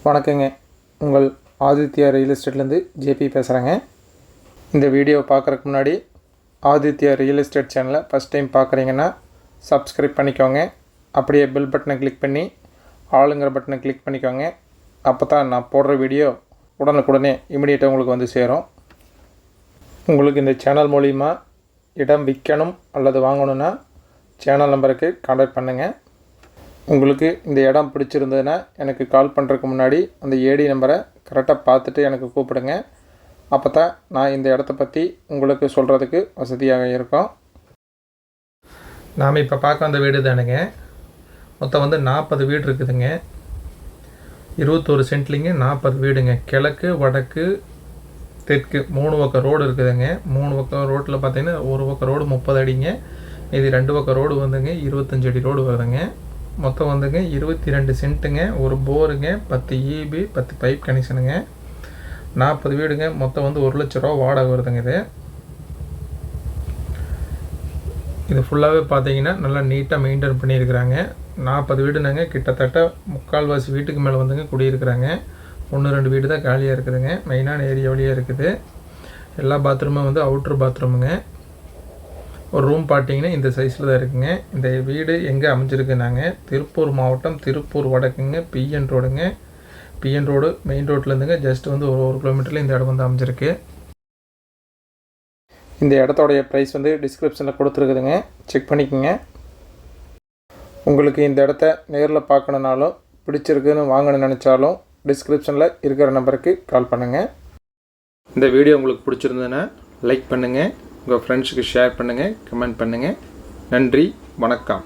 வணக்கங்க. உங்கள் Aditya real எஸ்டேட்லேருந்து JP பேசுகிறேங்க. இந்த வீடியோ பார்க்குறதுக்கு முன்னாடி ஆதித்யா ரியல் எஸ்டேட் சேனலை ஃபஸ்ட் டைம் பார்க்குறீங்கன்னா சப்ஸ்கிரைப் பண்ணிக்கோங்க. அப்படியே பெல் பட்டனை கிளிக் பண்ணி ஆளுங்கிற பட்டனை கிளிக் பண்ணிக்கோங்க. அப்போ தான் நான் போடுற வீடியோ உடனுக்குடனே இமிடியேட்டாக உங்களுக்கு வந்து சேரும். உங்களுக்கு இந்த சேனல் மூலிமா இடம் விற்கணும் அல்லது வாங்கணுன்னா சேனல் நம்பருக்கு கான்டாக்ட் பண்ணுங்கள். உங்களுக்கு இந்த இடம் பிடிச்சிருந்ததுன்னா எனக்கு கால் பண்ணுறதுக்கு முன்னாடி அந்த ஏடி நம்பரை கரெக்டாக பார்த்துட்டு எனக்கு கூப்பிடுங்க. அப்போ தான் நான் இந்த இடத்த பற்றி உங்களுக்கு சொல்கிறதுக்கு வசதியாக இருக்கும். நாம் இப்போ பார்க்க வந்த வீடு தானுங்க. மொத்தம் வந்து 40 வீடு இருக்குதுங்க. 21 சென்ட்லிங்க 40 வீடுங்க. கிழக்கு வடக்கு தெற்கு 3 பக்கம் ரோடு இருக்குதுங்க. 3 பக்கம் ரோட்டில் பார்த்தீங்கன்னா ஒரு பக்கம் ரோடு 30 அடிங்க, இது 2 பக்கம் ரோடு வந்துங்க 25 அடி ரோடு வருதுங்க. மொத்தம் வந்துங்க 22 சென்ட்டுங்க, ஒரு போருங்க, 10 ஈபி, 10 பைப் கனெக்ஷனுங்க, 40 வீடுங்க. மொத்தம் வந்து 1 லட்ச ரூபா வாடகை வருதுங்க. இது ஃபுல்லாகவே பார்த்தீங்கன்னா நல்லா நீட்டாக மெயின்டைன் பண்ணியிருக்கிறாங்க. 40 வீடுனாங்க, கிட்டத்தட்ட 3/4 வீட்டுக்கு மேலே வந்துங்க குடியிருக்கிறாங்க. 1-2 வீடு தான் காலியாக இருக்குதுங்க. மெயினான ஏரியா வழியாக இருக்குது. எல்லா பாத்ரூமும் வந்து அவுட்ரு பாத்ரூமுங்க. ஒரு ரூம் பார்த்தீங்கன்னா இந்த சைஸில் தான் இருக்குங்க. இந்த வீடு எங்கே அமைஞ்சிருக்குனாங்க, திருப்பூர் மாவட்டம், திருப்பூர் வடக்குங்க, பிஎன் ரோடுங்க. பிஎன் ரோடு மெயின் ரோட்லேருந்துங்க ஜஸ்ட் வந்து ஒரு கிலோமீட்டரில் இந்த இடம் வந்து அமைஞ்சிருக்கு. இந்த இடத்தோடைய ப்ரைஸ் வந்து டிஸ்கிரிப்ஷனில் கொடுத்துருக்குதுங்க, செக் பண்ணிக்கோங்க. உங்களுக்கு இந்த இடத்த நேரில் பார்க்கணுன்னாலும் பிடிச்சிருக்குன்னு வாங்கணும்னு நினச்சாலும் டிஸ்கிரிப்ஷனில் இருக்கிற நம்பருக்கு கால் பண்ணுங்கள். இந்த வீடியோ உங்களுக்கு பிடிச்சிருந்ததுன்னா லைக் பண்ணுங்கள், உங்கள் ஃப்ரெண்ட்ஸுக்கு ஷேர் பண்ணுங்கள், கமெண்ட் பண்ணுங்கள். நன்றி, வணக்கம்.